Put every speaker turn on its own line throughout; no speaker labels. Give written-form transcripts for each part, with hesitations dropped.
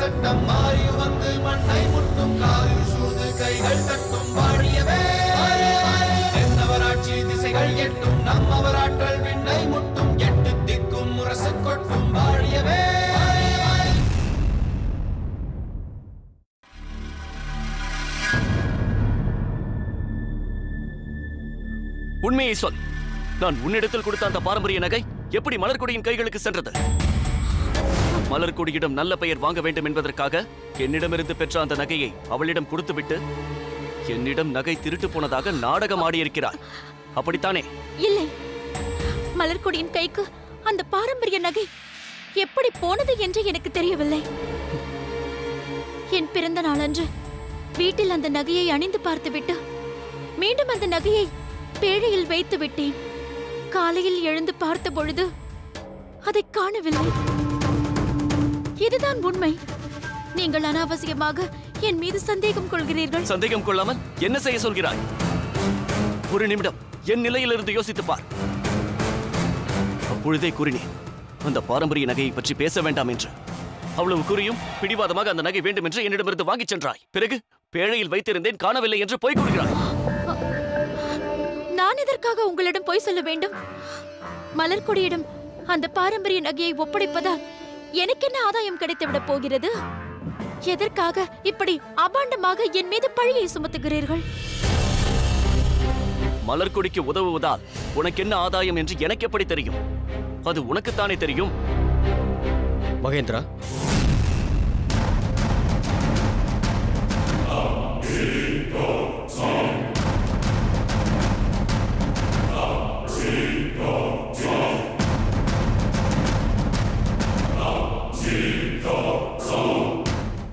சட்டம் மாறி வந்து மண்ணை முட்டும் காலில் சூது கைகள் தட்டும் வாழியவே என்னவராட்சி திசைகள் எட்டும் நம்மவராற்றல் விண்ணை முட்டும் எட்டு திக்கும் முரசு கொட்டும் வாழியவே.
உண்மையை சொல். நான் உன்னிடத்தில் கொடுத்த அந்த பாரம்பரிய நகை எப்படி மலர்கொடியின் கைகளுக்கு சென்றது? மலர்கொடியிடம் நல்ல பெயர் வாங்க வேண்டும் என்பதற்காக என்னிடமிருந்து பெற்ற அந்த நகையை அவளிடம் கொடுத்துவிட்டு என்னிடம் நகை திருட்டு போனதாக நாடகம் ஆடியிருக்கிறார். அப்படித்தானே?
இல்லை, மலர்கொடியின் கைக்கு அந்த பாரம்பரிய நகை எப்படி போனது என்று எனக்கு தெரியவில்லை. என் பிறந்த நாளன்று வீட்டில் அந்த நகையை அணிந்து பார்த்துவிட்டு மீண்டும் அந்த நகையை பேழையில் வைத்து விட்டேன். காலையில் எழுந்து பார்த்த பொழுது அதை காணவில்லை. இதுதான் உண்மை. நீங்கள் அனாவசியமாக என் மீது சந்தேகம் கொள்கிறீர்கள்.
சந்தேகம் கொள்ளாமல் என்ன செய்ய சொல்கிறாய்? ஒரு நிமிடம் என் நிலையிலிருந்து யோசித்து பார். அப்பொழுதே கூறினேன் அந்த பாரம்பரிய நகையை பற்றி பேச வேண்டாம் என்று. அவ்வளவு கூறியும் பிடிவாதமாக அந்த நகை வேண்டும் என்று என்னிடமிருந்து வாங்கிச் சென்றாய். பிறகு பேழையில் வைத்திருந்தேன், காணவில்லை என்று பொய் கூறுகிறாய்.
நான் எதற்காக உங்களிடம் பொய் சொல்ல வேண்டும்? மலர்கொடியிடம் அந்த பாரம்பரிய நகையை ஒப்படைப்பதால் எனக்கு என்ன ஆதாயம் கிடைத்துவிடப் போகிறது? எதற்காக இப்படி அபாண்டமாக என் மீது பழியை சுமத்துகிறீர்கள்?
மலர்கொடிக்கு உதவுவதால் உனக்கு என்ன ஆதாயம் என்று எனக்கு எப்படி தெரியும்? அது உனக்குத்தானே தெரியும்.
மகேந்திரா,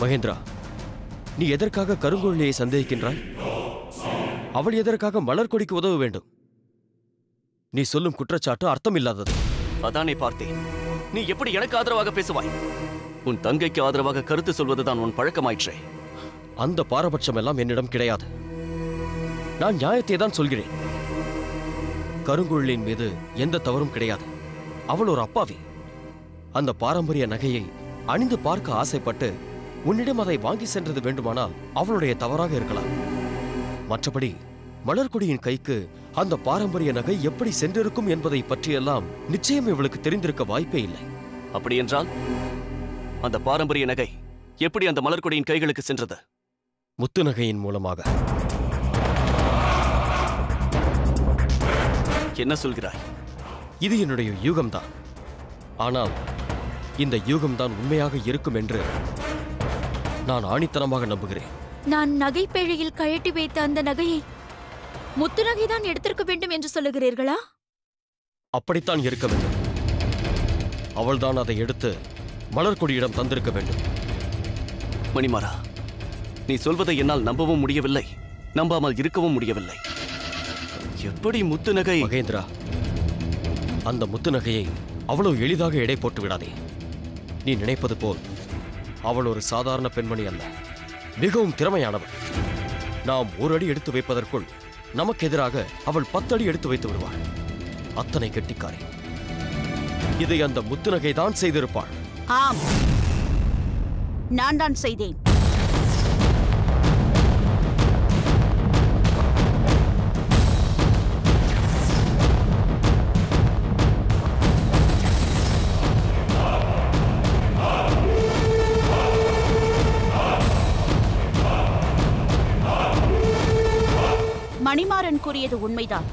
மகேந்திரா, நீ எதற்காக கருங்குழலியை சந்தேகிக்கின்றாய்? அவள் எதற்காக மலர்கொடிக்கு உதவ வேண்டும்? நீ சொல்லும் குற்றச்சாட்டு அர்த்தமில்லாதது.
அதானே பார்த்தேன். நீ எப்படி எனக்கு ஆதரவாக பேசுவாய்? உன் தங்கைக்கு ஆதரவாக கருத்து சொல்வதுதான் உன் பழக்கமாயிற்றே.
அந்த பாரபட்சம் எல்லாம் என்னிடம் கிடையாது. நான் நியாயத்தை தான் சொல்கிறேன். கருங்குழலின் மீது எந்த தவறும் கிடையாது. அவள் ஒரு அப்பாவி. அந்த பாரம்பரிய நகையை அணிந்து பார்க்க ஆசைப்பட்டு உன்னிடம் அதை வாங்கி சென்றது வேண்டுமானால் அவளுடைய தவறாக இருக்கலாம். மற்றபடி மலர்கொடியின் கைக்கு அந்த பாரம்பரிய நகை எப்படி சென்றிருக்கும் என்பதை பற்றியெல்லாம் நிச்சயம் இவளுக்கு தெரிந்திருக்க வாய்ப்பே இல்லை.
அப்படி என்றால் அந்த பாரம்பரிய நகை எப்படி அந்த மலர்கொடியின் கைகளுக்கு சென்றது?
முத்து நகையின் மூலமாக.
என்ன சொல்கிறாய்?
இது என்னுடைய யூகம்தான். ஆனால் இந்த யூகம்தான் உண்மையாக இருக்கும் என்று நான் ஆணித்தனமாக நம்புகிறேன்.
நான் நகை பேழையில் கழட்டி வைத்த அந்த நகையை முத்து நகைதான் எடுத்திருக்க வேண்டும் என்று சொல்லுகிறீர்களா?
அப்படித்தான் இருக்க வேண்டும். அவள்தான் அதை எடுத்து மலர்கொடியிடம் தந்திருக்க வேண்டும்.
மணிமாறா, நீ சொல்வதை என்னால் நம்பவும் முடியவில்லை, நம்பாமல் இருக்கவும் முடியவில்லை. எப்படி முத்து நகை?
மகேந்திரா, அந்த முத்து நகையை அவ்வளவு எளிதாக எடை போட்டு விடாதே. நீ நினைப்பது போல் அவள் ஒரு சாதாரண பெண்மணி அல்ல, மிகவும் திறமையானவள். நாம் ஒரு அடி எடுத்து வைப்பதற்குள் நமக்கு எதிராக அவள் 10 அடி எடுத்து வைத்து விடுவாள். அத்தனை கெட்டிக்காரி. இதை அந்த முத்து நகை தான் செய்திருப்பாள்.
ஆம், நான் தான் செய்தேன். மணிமாறன் கூறியது உண்மைதான்.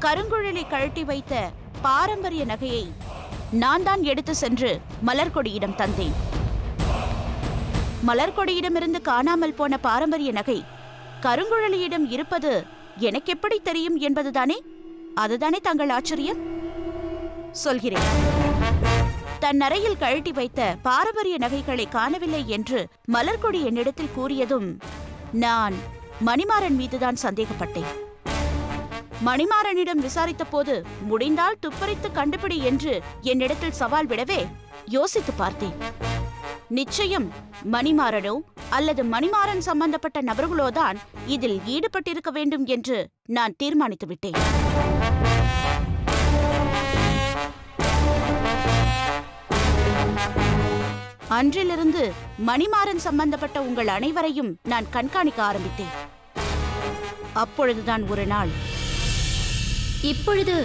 கருங்குழலை கழட்டி வைத்த பாரம்பரிய நகையை நான் தான் எடுத்து சென்று மலர்கொடியிடம் தந்தேன். மலர்கொடியிடமிருந்து காணாமல் போன பாரம்பரிய நகை கருங்குழலியிடம் இருப்பது எனக்கு எப்படி தெரியும் என்பதுதானே? அதுதானே தங்கள் ஆச்சரியம்? சொல்கிறேன். தன் அறையில் கழட்டி வைத்த பாரம்பரிய நகைகளை காணவில்லை என்று மலர்கொடி என்னிடத்தில் கூறியதும் நான் மணிமாறன் மீதுதான் சந்தேகப்பட்டேன். மணிமாறனிடம் விசாரித்த போது முடிந்தால் துப்பறித்து கண்டுபிடி என்று என்னிடத்தில் சவால் விடவே யோசித்து பார்த்தேன். நிச்சயம் மணிமாறனோ அல்லது மணிமாறன் சம்பந்தப்பட்ட நபர்களோதான் இதில் ஈடுபட்டிருக்க வேண்டும் என்று நான் தீர்மானித்து விட்டேன். அன்றிலிருந்து மணிமாறன் சம்பந்தப்பட்ட உங்கள் அனைவரையும் நான் கண்காணிக்க ஆரம்பித்தேன். அப்பொழுதுதான் ஒரு நாள்,
இப்பொழுது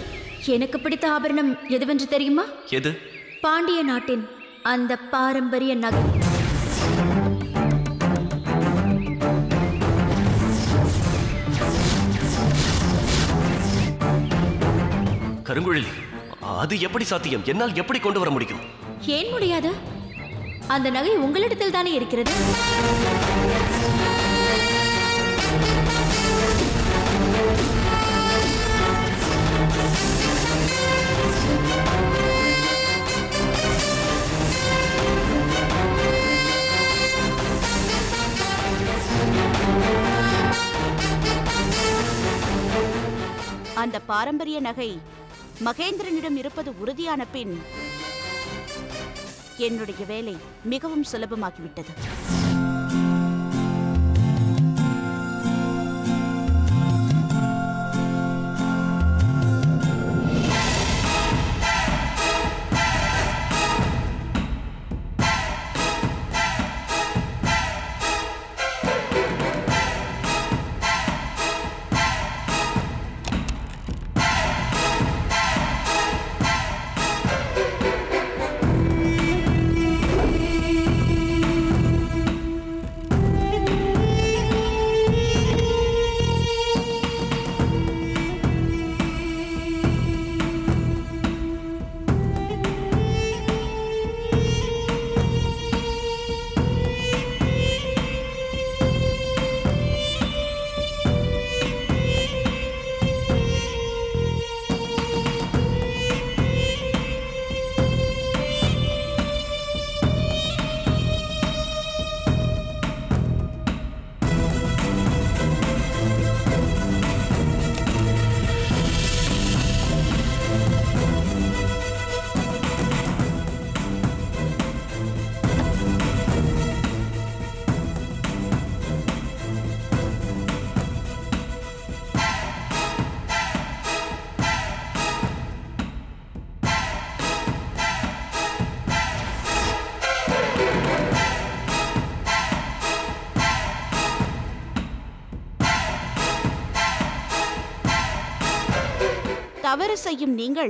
எனக்கு பிடித்த ஆபரணம் எதுவென்று தெரியுமா?
எது?
பாண்டிய நாட்டின் அந்த பாரம்பரிய நகை.
கருங்குழலி, அது எப்படி சாத்தியம்? என்னால் எப்படி கொண்டு வர முடியும்?
ஏன் முடியாது? அந்த நகை உங்களிடத்தில் தானே இருக்கிறது.
அந்த பாரம்பரிய நகை மகேந்திரனிடம் இருப்பது உறுதியான பின் என்னுடைய வேலை மிகவும் சுலபமாகிவிட்டது. தவறு செய்யும் நீங்கள்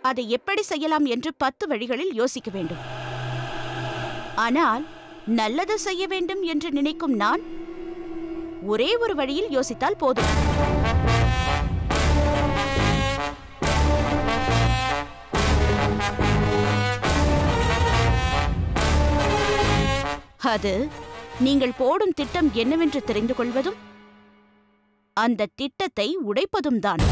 அதை எப்படி செய்யலாம் என்று 10 வழிகளில் யோசிக்க வேண்டும். ஆனால் நல்லது செய்ய வேண்டும் என்று நினைக்கும் நான் ஒரே ஒரு வழியில் யோசித்தால் போதும். அது நீங்கள் போடும் திட்டம் என்னவென்று தெரிந்து கொள்வதும் அந்த திட்டத்தை உடைப்பதும் தான்.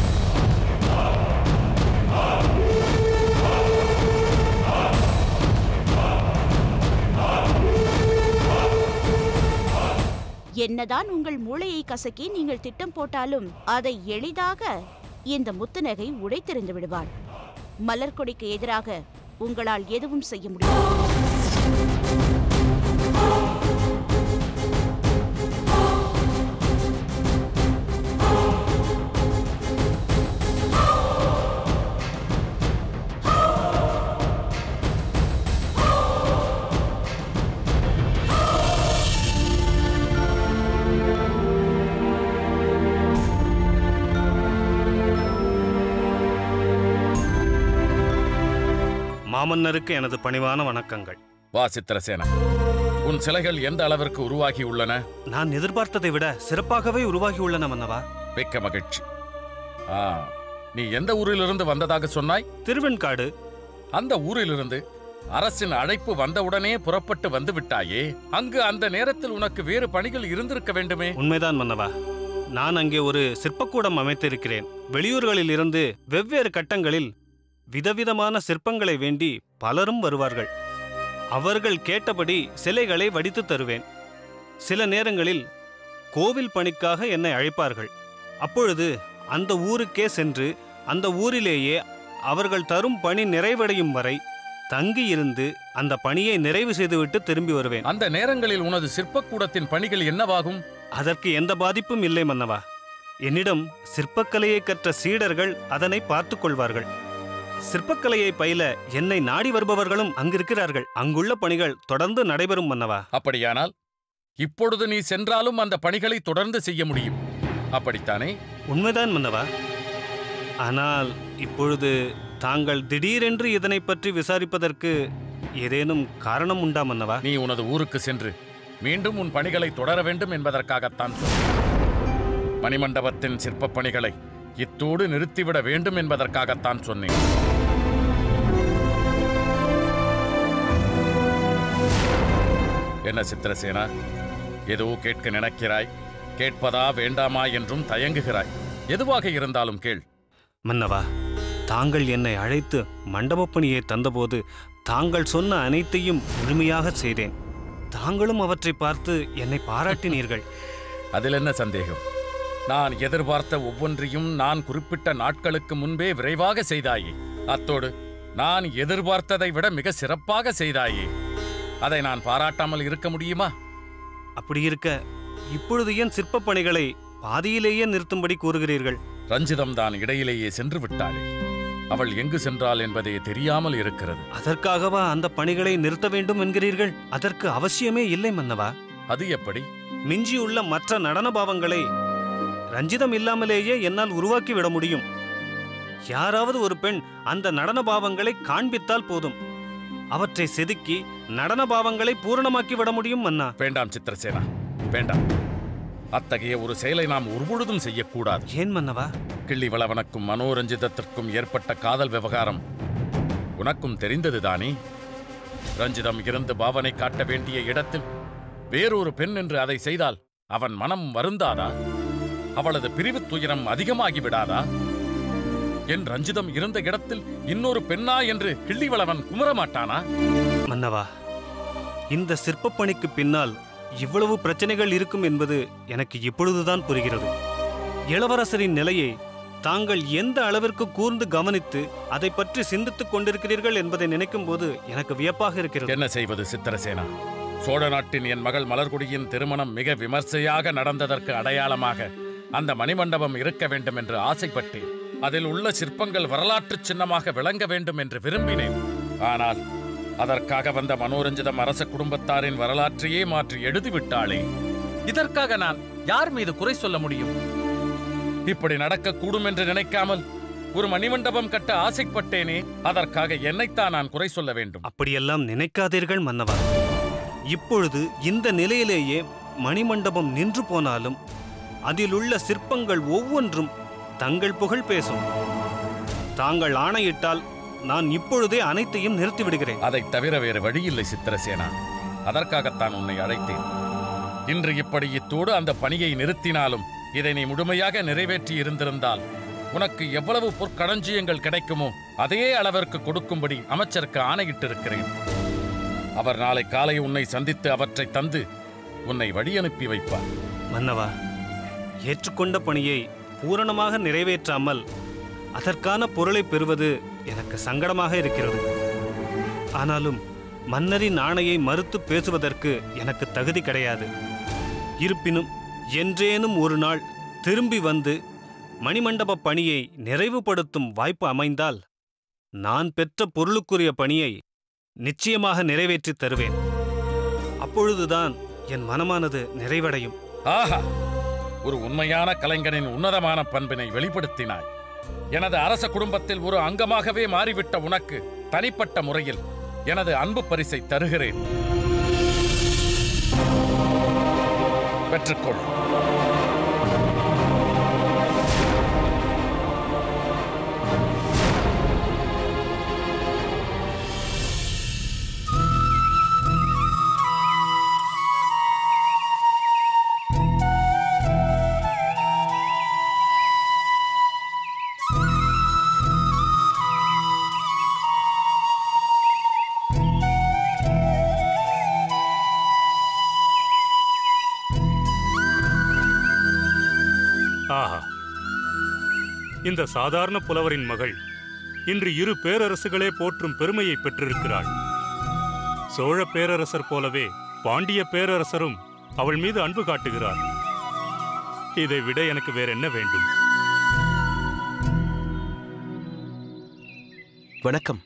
என்னதான் உங்கள் மூளையை கசக்கி நீங்கள் திட்டம் போட்டாலும் அதை எளிதாக இந்த முத்துநகை உடைத்தெறிந்து விடுவாள். மலர்கொடிக்கு எதிராக உங்களால் எதுவும் செய்ய முடியாது.
மாமன்னருக்கு எனது பணிவான வணக்கங்கள்.
வா சித்திரசேனா, உன் சிலைகள் எந்த அளவிற்கு உருவாகி உள்ளன?
நான் எதிர்பார்த்ததை விட சிறப்பாகவே உருவாகி உள்ளன மன்னவா.
மிக்க மகிழ்ச்சி. நீ எந்த ஊரிலிருந்து வந்ததாக சொன்னாய்?
திருவெண்காடு.
அந்த ஊரிலிருந்து அரசின் அழைப்பு வந்தவுடனே புறப்பட்டு வந்து விட்டாயே, அங்கு அந்த நேரத்தில் உனக்கு வேறு பணிகள் இருந்திருக்க வேண்டுமே?
உண்மைதான் மன்னவா, நான் அங்கே ஒரு சிற்பக்கூடம் அமைத்திருக்கிறேன். வெளியூர்களில் இருந்து வெவ்வேறு கட்டங்களில் விதவிதமான சிற்பங்களை வேண்டி பலரும் வருவார்கள். அவர்கள் கேட்டபடி சிலைகளை வடித்து தருவேன். சில நேரங்களில் கோவில் பணிக்காக என்னை அழைப்பார்கள். அப்பொழுது அந்த ஊருக்கே சென்று அந்த ஊரிலேயே அவர்கள் தரும் பணி நிறைவடையும் வரை தங்கியிருந்து அந்த பணியை நிறைவு செய்துவிட்டு திரும்பி வருவேன்.
அந்த நேரங்களில் உனது சிற்பக்கூடத்தின் பணிகள் என்னவாகும்?
அதற்கு எந்த பாதிப்பும் இல்லை மன்னவா. என்னிடம் சிற்பக்கலையை கற்ற சீடர்கள் அதனை பார்த்து கொள்வார்கள். சிற்பக்கலையை பயில என்னை நாடி வருபவர்களும் அங்கிருக்கிறார்கள். அங்குள்ள பணிகள் தொடர்ந்து நடைபெறும் மன்னவா.
அப்படியானால் இப்பொழுது நீ சென்றாலும் அந்த பணிகளை தொடர்ந்து செய்ய முடியும், அப்படித்தானே?
உண்மைதான் மன்னவா. ஆனால் இப்பொழுது தாங்கள் திடீரென்று இதனை பற்றி விசாரிப்பதற்கு ஏதேனும் காரணம் உண்டா மன்னவா?
நீ உனது ஊருக்கு சென்று மீண்டும் உன் பணிகளை தொடர வேண்டும் என்பதற்காகத்தான் சொன்னேன். மணிமண்டபத்தின் சிற்பப் பணிகளை இத்தோடு நிறுத்திவிட வேண்டும் என்பதற்காகத்தான் சொன்னேன். என்ன சித்திரசேனா, ஏதோ கேட்க நினைக்கிறாய்? கேட்பதா வேண்டாமா என்றும் தயங்குகிறாய். எதுவாக இருந்தாலும் கேள்.
மன்னவா, தாங்கள் என்னை அழைத்து மண்டபப் பணியை தந்தபோது தாங்கள் சொன்ன அனைத்தையும் முழுமையாக செய்தேன். தாங்களும் அவற்றை பார்த்து என்னை பாராட்டினீர்கள்.
அதில் என்ன சந்தேகம்? நான் எதிர்பார்த்த ஒவ்வொன்றையும் நான் குறிப்பிட்ட நாட்களுக்கு முன்பே விரைவாக செய்தாயே. அத்தோடு நான் எதிர்பார்த்ததை விட மிக சிறப்பாக செய்தாயே. அதை நான் பாராட்டாமல் இருக்க முடியுமா?
அப்படி இருக்க இப்பொழுது ஏன் சிற்பப் பணிகளை பாதியிலேயே நிறுத்தும்படி கூறுகிறீர்கள்?
ரஞ்சிதம் தான் இடையிலேயே சென்று விட்டாளே. அவள் எங்கு சென்றாள் என்பதே தெரியாமல் இருக்கிறது.
அதற்காகவா அந்த பணிகளை நிறுத்த வேண்டும் என்கிறீர்கள்? அதற்கு அவசியமே இல்லை மன்னவா.
அது எப்படி?
மிஞ்சியுள்ள மற்ற நடன பாவங்களை ரஞ்சிதம் இல்லாமலேயே என்னால் உருவாக்கி விட முடியும். யாராவது ஒரு பெண் அந்த நடன பாவங்களை காண்பித்தால் போதும். அவற்றை செதுக்கி நடன பாவங்களை பூரணமாக்கி விட முடியும் மன்னா.
வேண்டாம் சித்திரசேனா, வேண்டாம். அத்தகைய ஒரு செயலை நாம் ஒருபொழுதும் செய்யக்கூடாது.
ஏன் மன்னவா?
கிள்ளிவளவனுக்கும் மனோரஞ்சிதத்திற்கும் ஏற்பட்ட காதல் விவகாரம் உனக்கும் தெரிந்ததுதானே? ரஞ்சிதம் இருந்து பாவனை காட்ட வேண்டிய இடத்தில் வேறொரு பெண் என்று அதை செய்தால் அவன் மனம் வருந்தாதா? அவளது பிரிவு துயரம் அதிகமாகி விடாதா? என் ரஞ்சிதம் இருந்த இடத்தில் இன்னொரு பெண்ணா என்று கிள்ளிவளவன் குமரமாட்டானா?
மன்னவா, இந்த சிற்பப் பணிக்கு பின்னால் இவ்வளவு பிரச்சனைகள் இருக்கும் என்பது எனக்கு இப்பொழுதுதான் புரிகிறது. இளவரசரின் நிலையை தாங்கள் எந்த அளவிற்கு கூர்ந்து கவனித்து அதை பற்றி சிந்தித்துக் கொண்டிருக்கிறீர்கள் என்பதை நினைக்கும் போது எனக்கு வியப்பாக இருக்கிறது.
என்ன செய்வது சித்திரசேனா? சோழ நாட்டின் என் மகள் மலர்கொடியின் திருமணம் மிக விமர்சையாக நடந்ததற்கு அடையாளமாக அந்த மணிமண்டபம் இருக்க வேண்டும் என்று ஆசைப்பட்டேன். அதில் உள்ள சிற்பங்கள் வரலாற்று சின்னமாக விளங்க வேண்டும் என்று விரும்பினேன். ஆனால் அதற்காக வந்த மனோரஞ்சிதம் அரச குடும்பத்தாரின் வரலாற்றையே மாற்றி எழுதிவிட்டாளே. இதற்காக நான் யார் மீது குறை சொல்ல முடியும்? இப்படி நடக்கக்கூடும் என்று நினைக்காமல் ஒரு மணிமண்டபம் கட்ட ஆசைப்பட்டேனே, அதற்காக என்னைத்தான் நான் குறை சொல்ல வேண்டும்?
அப்படியெல்லாம் நினைக்காதீர்கள் மன்னவா. இப்பொழுது இந்த நிலையிலேயே மணிமண்டபம் நின்று போனாலும் அதிலுள்ள சிற்பங்கள் ஒவ்வொன்றும் தங்கள் புகழ் பேசும். தாங்கள் ஆணையிட்டால் நான் இப்பொழுதே அனைத்தையும் நிறுத்திவிடுகிறேன்.
அதை தவிர வேறு வழியில்லை சித்திரசேனா. அதற்காகத்தான் உன்னை அழைத்தேன். இன்று இப்படி இத்தோடு அந்த பணியை நிறுத்தினாலும் இதை நீ முழுமையாக நிறைவேற்றி இருந்திருந்தால் உனக்கு எவ்வளவு பொற்களஞ்சியங்கள் கிடைக்குமோ அதே அளவிற்கு கொடுக்கும்படி அமைச்சருக்கு ஆணையிட்டிருக்கிறேன். அவர் நாளை காலை உன்னை சந்தித்து அவற்றை தந்து உன்னை வழியனுப்பி வைப்பார்.
மன்னவா, ஏற்றுக்கொண்ட பணியை பூரணமாக நிறைவேற்றாமல் அதற்கான பொருளை பெறுவது எனக்கு சங்கடமாக இருக்கிறது. ஆனாலும் மன்னரின் ஆணையை மறுத்து பேசுவதற்கு எனக்கு தகுதி கிடையாது. இருப்பினும் என்றேனும் ஒரு நாள் திரும்பி வந்து மணிமண்டப பணியை நிறைவுபடுத்தும் வாய்ப்பு அமைந்தால் நான் பெற்ற பொருளுக்குரிய பணியை நிச்சயமாக நிறைவேற்றி தருவேன். அப்பொழுதுதான் என் மனமானது நிறைவடையும்.
ஆஹா, ஒரு உண்மையான கலைஞனின் உன்னதமான பண்பினை வெளிப்படுத்தினாய். எனது அரச குடும்பத்தில் ஒரு அங்கமாகவே மாறிவிட்ட உனக்கு தனிப்பட்ட முறையில் எனது அன்பு பரிசை தருகிறேன். பெற்றுக்கொள்.
ஆஹா, இந்த சாதாரண புலவரின் மகள் இன்று இரு பேரரசுகளே போற்றும் பெருமையை பெற்றிருக்கிறாள். சோழ பேரரசர் போலவே பாண்டிய பேரரசரும் அவள் மீது அன்பு காட்டுகிறார். இதை விட எனக்கு வேற என்ன வேண்டும்?
வணக்கம்.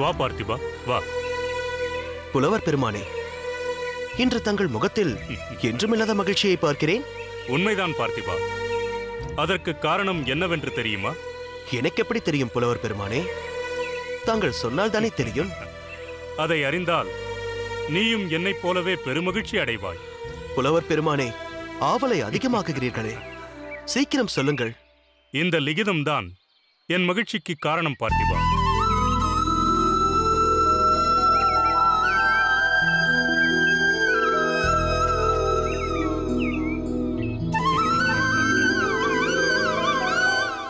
வா பார்த்திபா, வா.
புலவர் பெருமானே, இன்று தங்கள் முகத்தில் என்றுமில்லாத மகிழ்ச்சியை பார்க்கிறேன்.
உண்மைதான் பார்த்திபா. அதற்கு காரணம் என்னவென்று தெரியுமா?
எனக்கு எப்படி தெரியும் புலவர் பெருமானே? தாங்கள் சொன்னால் தானே தெரியும்.
அதை அறிந்தால் நீயும் என்னைப் போலவே பெருமகிழ்ச்சி அடைவாய்.
புலவர் பெருமானே, ஆவலை அதிகமாக்குகிறீர்களே, சீக்கிரம் சொல்லுங்கள்.
இந்த லிகிதம்தான் என் மகிழ்ச்சிக்கு காரணம் பார்த்திபா.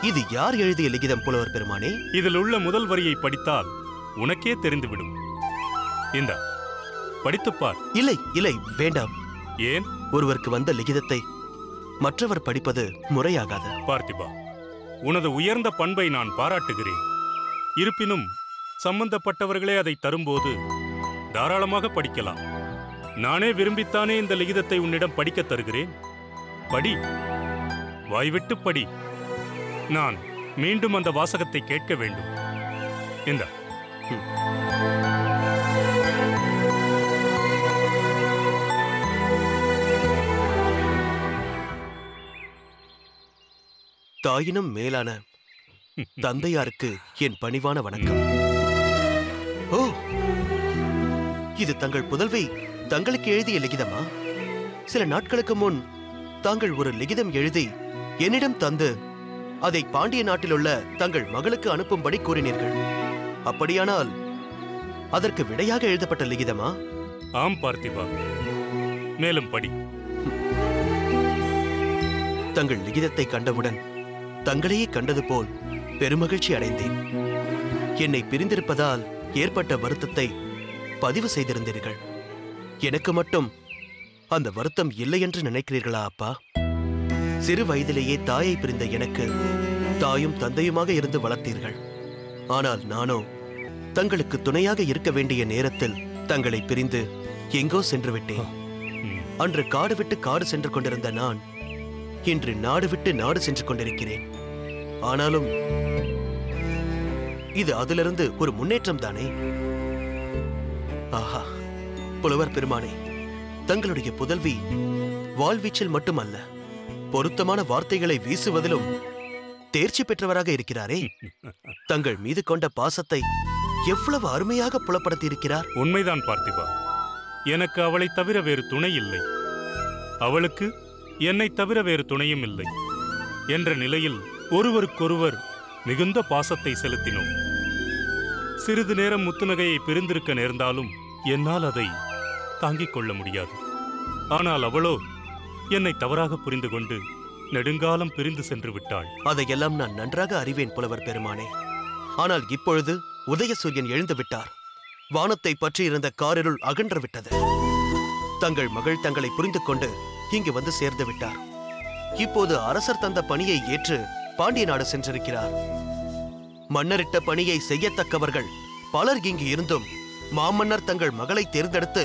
இது யார் எழுதிய லிகிதம் புலவர் பெருமானே?
இதில் உள்ள முதல் வரியை படித்தால் உனக்கே தெரிந்துவிடும். இந்த படித்துப்பார்.
இல்லை இல்லை, வேண்டாம்.
ஏன்?
ஒருவருக்கு வந்த லிகிதத்தை மற்றவர் படிப்பது முறையாகாது.
பார்த்திபா, உனது உயர்ந்த பண்பை நான் பாராட்டுகிறேன். இருப்பினும் சம்பந்தப்பட்டவர்களே அதை தரும்போது தாராளமாக படிக்கலாம். நானே விரும்பித்தானே இந்த லிகிதத்தை உன்னிடம் படிக்க தருகிறேன். படி, வாய்விட்டு படி. நான் மீண்டும் அந்த வாசகத்தை கேட்க வேண்டும். இந்த
தாயினும் மேலான தந்தையாருக்கு என் பணிவான வணக்கம். ஓ, இது தங்கள் புதல்வி தங்களுக்கு எழுதிய லிகிதமா? சில நாட்களுக்கு முன் தாங்கள் ஒரு லிகிதம் எழுதி என்னிடம் தந்து அதை பாண்டிய நாட்டில் உள்ள தங்கள் மகளுக்கு அனுப்பும்படி கூறினீர்கள். அப்படியானால் அதற்கு விடையாக எழுதப்பட்ட லிகிதமா?
ஆம் பார்த்திபா, மேலும் படி.
தங்கள் லிகிதத்தை கண்டவுடன் தங்களையே கண்டது போல் பெருமகிழ்ச்சி அடைந்தேன். என்னை பிரிந்திருப்பதால் ஏற்பட்ட வருத்தத்தை பதிவு செய்திருந்தீர்கள். எனக்கு மட்டும் அந்த வருத்தம் இல்லை என்று நினைக்கிறீர்களா அப்பா? சிறு வயதிலேயே தாயை பிரிந்த எனக்கு தாயும் தந்தையுமாக இருந்து வளர்த்தீர்கள். ஆனால் நானோ தங்களுக்கு துணையாக இருக்க வேண்டிய நேரத்தில் தங்களை பிரிந்து எங்கோ சென்று விட்டேன். அன்று காடு விட்டு காடு சென்று கொண்டிருந்த நான் இன்று நாடு விட்டு நாடு சென்று கொண்டிருக்கிறேன். ஆனாலும் இது அதிலிருந்து ஒரு முன்னேற்றம் தானே? ஆஹா, புலவர் பெருமானே, தங்களுடைய புதல்வி வாழ்வீச்சில் மட்டுமல்ல, பொருத்தமான வார்த்தைகளை வீசுவதிலும் தேர்ச்சி பெற்றவராக இருக்கிறாரே. தங்கள் மீது கொண்ட பாசத்தை எவ்வளவு அருமையாக புலப்படுத்தியிருக்கிறார்.
உண்மைதான் பார்த்திபா. எனக்கு அவளை தவிர வேறு துணை இல்லை, அவளுக்கு என்னை தவிர வேறு துணையும் இல்லை என்ற நிலையில் ஒருவருக்கொருவர் மிகுந்த பாசத்தை செலுத்தினோம். சிறிது நேரம் முத்துநகையை பிரிந்திருக்க நேர்ந்தாலும் என்னால் அதை தாங்கிக் கொள்ள முடியாது. ஆனால் அவளோ என்னை தவறாக புரிந்து கொண்டு நெடுங்காலம் பிரிந்து சென்று விட்டாள்.
அதையெல்லாம் நான் நன்றாக அறிவேன் புலவர் பெருமானே. ஆனால் இப்பொழுது உதயசூரியன் எழுந்து விட்டார். வானத்தை பற்றி இருந்த காரிருள் அகன்று விட்டது. தங்கள் மகள் தங்களை புரிந்து கொண்டு இங்கு வந்து சேர்ந்து விட்டார். இப்போது அரசர் தந்த பணியை ஏற்று பாண்டிய நாடு சென்றிருக்கிறார். மன்னரிட்ட பணியை செய்யத்தக்கவர்கள் பலர் இங்கு இருந்தும் மாமன்னர் தங்கள் மகளை தேர்ந்தெடுத்து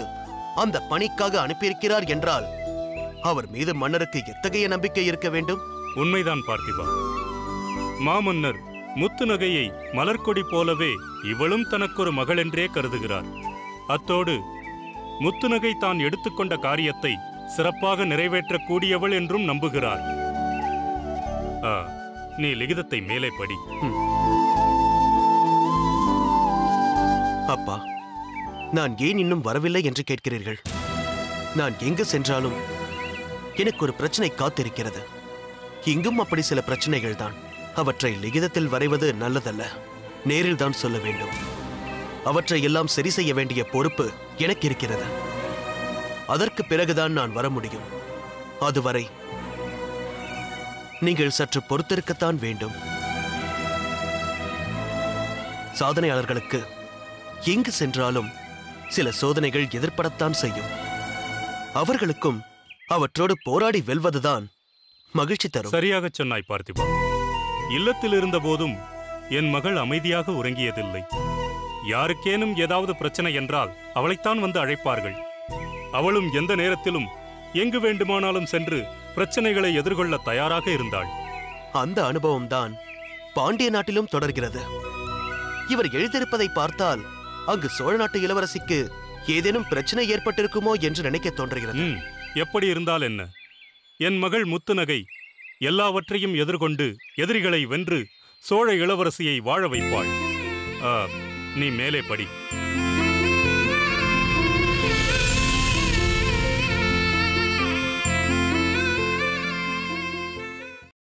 அந்த பணிக்காக அனுப்பியிருக்கிறார் என்றால் அவர் மீது மன்னருக்கு எத்தகைய நம்பிக்கை இருக்க வேண்டும்?
உண்மைதான் பார்த்திபா. மாமன்னர் முத்துநகையை மலர்கொடி போலவே இவளும் தனக்கொரு மகள் என்றே கருதுகிறார். அத்தோடு முத்துநகை தான் எடுத்துக்கொண்ட காரியத்தை சிறப்பாக நிறைவேற்றக்கூடியவள் என்றும் நம்புகிறார். நீ லிகிதத்தை மேலே படி.
அப்பா, நான் ஏன் இன்னும் வரவில்லை என்று கேட்கிறீர்கள்? நான் எங்கு சென்றாலும் எனக்கு ஒரு பிரச்சனை காத்திருக்கிறது. இங்கும் அப்படி சில பிரச்சனைகள் தான். அவற்றை லிகிதத்தில் வரைவது நல்லதல்ல, நேரில் தான் சொல்ல வேண்டும். அவற்றை எல்லாம் சரி செய்ய வேண்டிய பொறுப்பு எனக்கு இருக்கிறது. அதற்கு பிறகுதான் நான் வர முடியும். அதுவரை நீங்கள் சற்று பொறுத்திருக்கத்தான் வேண்டும். சாதனையாளர்களுக்கு எங்கு சென்றாலும் சில சோதனைகள் எதிர்படத்தான் செய்யும். அவர்களுக்கும் அவற்றோடு போராடி வெல்வதுதான் மகிழ்ச்சி தரும்.
சரியாக சொன்னாய் பார்த்திபா. இல்லத்தில் இருந்த போதும் என் மகள் அமைதியாக உறங்கியதில்லை. யாருக்கேனும் ஏதாவது பிரச்சனை என்றால் அவளைத்தான் வந்து அழைப்பார்கள். அவளும் எந்த நேரத்திலும் எங்கு வேண்டுமானாலும் சென்று பிரச்சனைகளை எதிர்கொள்ள தயாராக இருந்தாள்.
அந்த அனுபவம்தான் பாண்டிய நாட்டிலும் தொடர்கிறது. இவர் எழுதியிருப்பதை பார்த்தால் அங்கு சோழ நாட்டு இளவரசிக்கு ஏதேனும் பிரச்சனை ஏற்பட்டிருக்குமோ என்று நினைக்க தோன்றுகிறது.
எப்படி இருந்தால் என்ன? என் மகள் முத்துநகை எல்லாவற்றையும் எதிர்கொண்டு எதிரிகளை வென்று சோழ இளவரசியை வாழ வைப்பாள். நீ மேலே படி.